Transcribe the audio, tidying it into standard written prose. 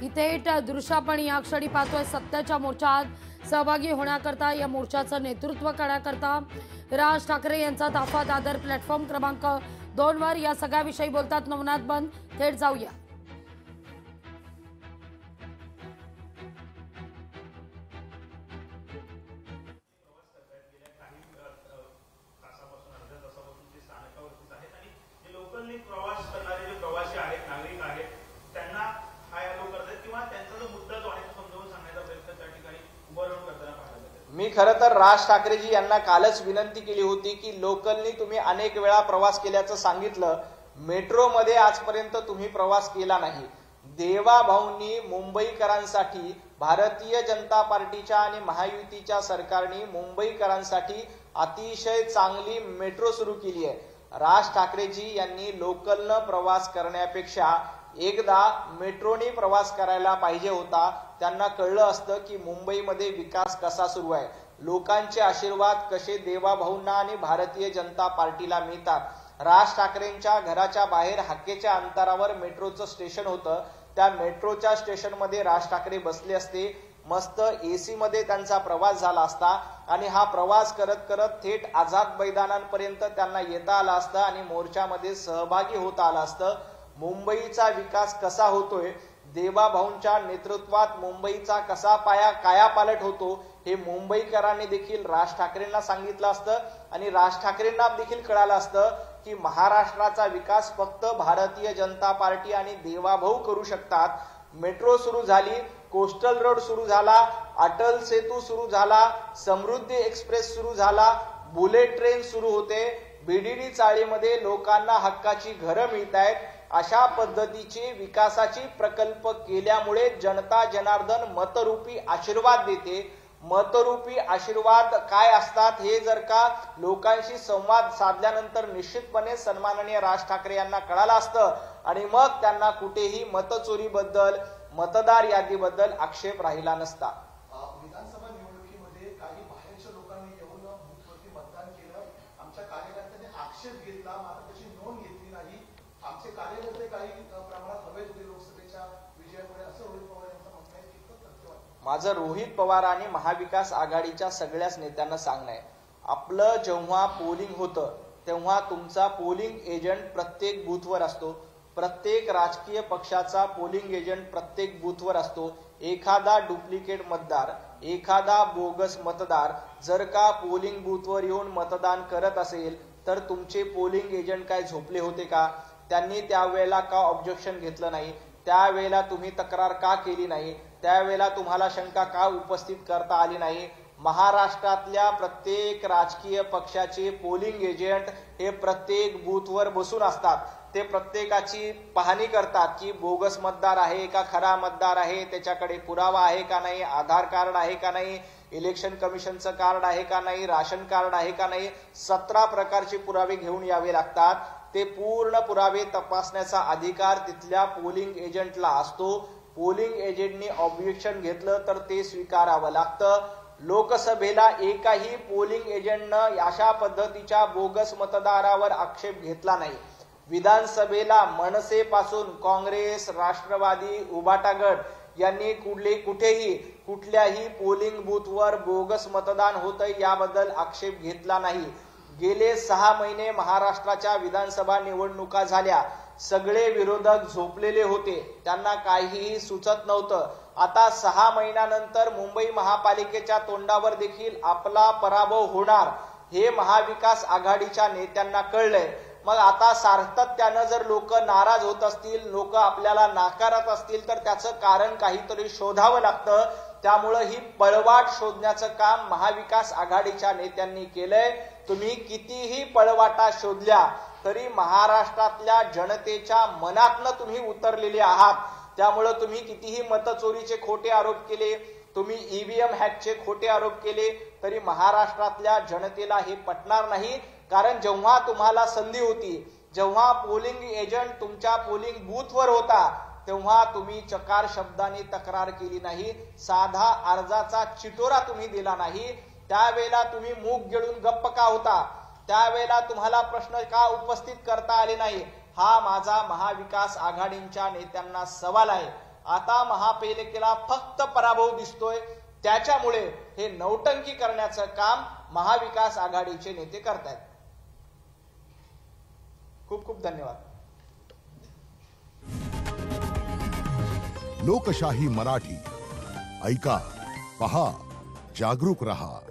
थेट दृश्य आपण या क्षणी पाहतोय। सत्याच्या मोर्चात सहभागी होण्याकरता, या मोर्चाचं नेतृत्व करण्याकरता राज ठाकरे यांचा ताफा दादर प्लॅटफॉर्म क्रमांक 2 वर। या सगळ्याविषयी बोलतात नवनाथ बन। थेट जाऊया। प्रवास करणारे जे प्रवासी आहेत, नागरिक आहेत, त्यांना हा यालो करतात किंवा त्यांचा जो मुद्दा जो आहे तो समजावून सांगण्याचा प्रयत्न त्या ठिकाणी उभं राहून करताना पाहायला मिळतं। मी खरं तर राज ठाकरेजी यांना कालच विनंती केली होती की लोकलनी तुम्ही अनेक वेळा प्रवास केल्याचं सांगितलं, मेट्रोमध्ये आजपर्यंत तुम्ही प्रवास केला नाही। देवा भाऊंनी मुंबईकरांसाठी, भारतीय जनता पार्टीच्या आणि महायुतीच्या सरकारने मुंबईकरांसाठी अतिशय चांगली मेट्रो सुरू केली आहे। राज ठाकरेजी यांनी लोकलनं प्रवास करण्यापेक्षा एकदा मेट्रोने प्रवास करायला पाहिजे होता। त्यांना कळलं असतं की मुंबईमध्ये विकास कसा सुरू आहे, लोकांचे आशीर्वाद कसे देवा भाऊंना आणि भारतीय जनता पार्टीला मिळतात। राज ठाकरेंच्या घराच्या बाहेर हाकेच्या अंतरावर मेट्रोचं स्टेशन होतं। त्या मेट्रोच्या स्टेशनमध्ये राज ठाकरे बसले असते, मस्त एसी मध्ये त्यांचा प्रवास झाला असता आणि हा प्रवास करत करत थेट आझाद मैदानापर्यंत त्यांना येता आला असतं आणि मोर्चामध्ये सहभागी होता आलं असतं। मुंबईचा विकास कसा होतोय, देवा भाऊंच्या नेतृत्वात मुंबईचा कसा कायापालट होतो हे मुंबईकरांनी देखील राज ठाकरेंना सांगितलं असतं आणि राज ठाकरेंना देखील कळालं असतं की महाराष्ट्राचा विकास फक्त भारतीय जनता पार्टी आणि देवा भाऊ करू शकतात। मेट्रो सुरू झाली, कोस्टल रोड सुरू झाला, अटल सेतू सुरू झाला, समृद्धी एक्सप्रेस सुरू झाला, बुलेट ट्रेन सुरू होते, बीडीडी चाळीमध्ये लोकांना हक्काची घरं मिळत आहेत। अशा पद्धतीचे विकासाची प्रकल्प केल्यामुळे जनता जनार्दन मतरूपी आशीर्वाद देते। मतरूपी आशीर्वाद काय असतात हे जर का लोकांशी संवाद साधल्यानंतर निश्चितपणे सन्माननीय राज ठाकरे यांना कळालं असतं आणि मग त्यांना कुठेही मतचोरीबद्दल, मतदार यादीबद्दल आक्षेप राहिला नसता। विधानसभा निवडणुकीमध्ये काही बाहेरच्या लोकांनी येऊन बूथवरती मतदान केलं, आमच्या कार्यकर्त्यांनी आक्षेप घेतला, मात्र त्याची नोंद घेतली नाही। आमचे कार्यकर्ते काही प्रमाणात हवेत होते लोकसभेच्या विजयामुळे, असं रोहित पवार यांचं म्हणणं आहे। कितपत सत्य वाटतं? माझं रोहित पवार आणि महाविकास आघाडीच्या सगळ्याच नेत्यांना सांगणं आहे, आपलं जेव्हा पोलिंग होतं तेव्हा तुमचा पोलिंग एजंट प्रत्येक बूथवर असतो, प्रत्येक राजकीय पक्षाचा पोलिंग एजंट प्रत्येक बूथवर असतो। एखादा डुप्लिकेट मतदार, एखादा बोगस मतदार जर का पोलिंग बूथवर येऊन मतदान करत असेल तर तुमचे पोलिंग एजंट काय झोपले होते का? त्यांनी त्यावेळेला का ऑब्जेक्शन घेतलं नाही? त्यावेळेला तुम्ही तक्रार का केली नाही? त्यावेळेला तुम्हाला शंका का उपस्थित करता आली नाही? महाराष्ट्रातल्या प्रत्येक राजकीय पक्षाचे पोलिंग एजंट हे प्रत्येक बूथवर बसून असतात। ते प्रत्येकाची पाहणी करतात की बोगस मतदार आहे का, खरा मतदार आहे, त्याच्याकडे पुरावा आहे का नाही, आधार कार्ड आहे का नाही, इलेक्शन कमिशनचं कार्ड आहे का नाही, राशन कार्ड आहे का नाही, 17 प्रकारचे पुरावे घेऊन यावे लागतात। ते पूर्ण पुरावे तपासण्याचा अधिकार तिथल्या पोलिंग एजंटला असतो। पोलिंग एजंटनी ऑब्जेक्शन घेतलं तर ते स्वीकारावं लागतं। लोकसभेला एकाही पोलिंग एजंटनं अशा पद्धतीच्या बोगस मतदारावर आक्षेप घेतला नाही। विधानसभेला मनसेपासून काँग्रेस, राष्ट्रवादी, उभाटा गट यांनी कुठल्याही पोलिंग बूथवर बोगस मतदान होतंय याबद्दल आक्षेप घेतला नाही। गेले 6 महिने महाराष्ट्राच्या विधानसभा निवडणुका झाल्या, सगळे विरोधक झोपलेले होते, त्यांना काहीही सुचत नव्हतं। आता 6 महिन्यानंतर मुंबई महापालिकेच्या तोंडावर देखील आपला पराभव होणार हे महाविकास आघाडीच्या नेत्यांना कळलंय। मग आता सातत्यानं जर लोक नाराज होत असतील, लोक आपल्याला नाकारत असतील तर त्याचं कारण काहीतरी शोधावं लागतं। त्यामुळं ही पळवाट शोधण्याचं काम महाविकास आघाडीच्या नेत्यांनी केलंय। तुम्ही कितीही पळवाटा शोधल्या तरी महाराष्ट्रातल्या जनतेच्या मनातनं तुम्ही उतरलेले आहात। त्यामुळं तुम्ही कितीही मतचोरीचे खोटे आरोप केले, तुम्ही ईव्हीएम हॅकचे खोटे आरोप केले तरी महाराष्ट्रातल्या जनतेला हे पटणार नाही। कारण जेव्हा तुम्हाला संधी होती, जेव्हा पोलिंग एजंट तुमच्या पोलिंग बूथवर होता तेव्हा तुम्ही चकार शब्दांनी तक्रार केली नाही, साधा अर्जाचा चिटोरा तुम्ही दिला नाही। त्यावेळेला तुम्ही मूग गिळून गप्प का होता? त्यावेळेला तुम्हाला प्रश्न का उपस्थित करता आले नाही? हा माझा महाविकास आघाडीच्या नेत्यांना सवाल आहे। आता महापालिकेला फक्त पराभव दिसतोय. त्याच्यामुळे हे नौटंकी करण्याचं काम महाविकास आघाडीचे नेते करतायत. खूप खूप धन्यवाद. लोकशाही मराठी ऐका, पहा, जागरूक रहा.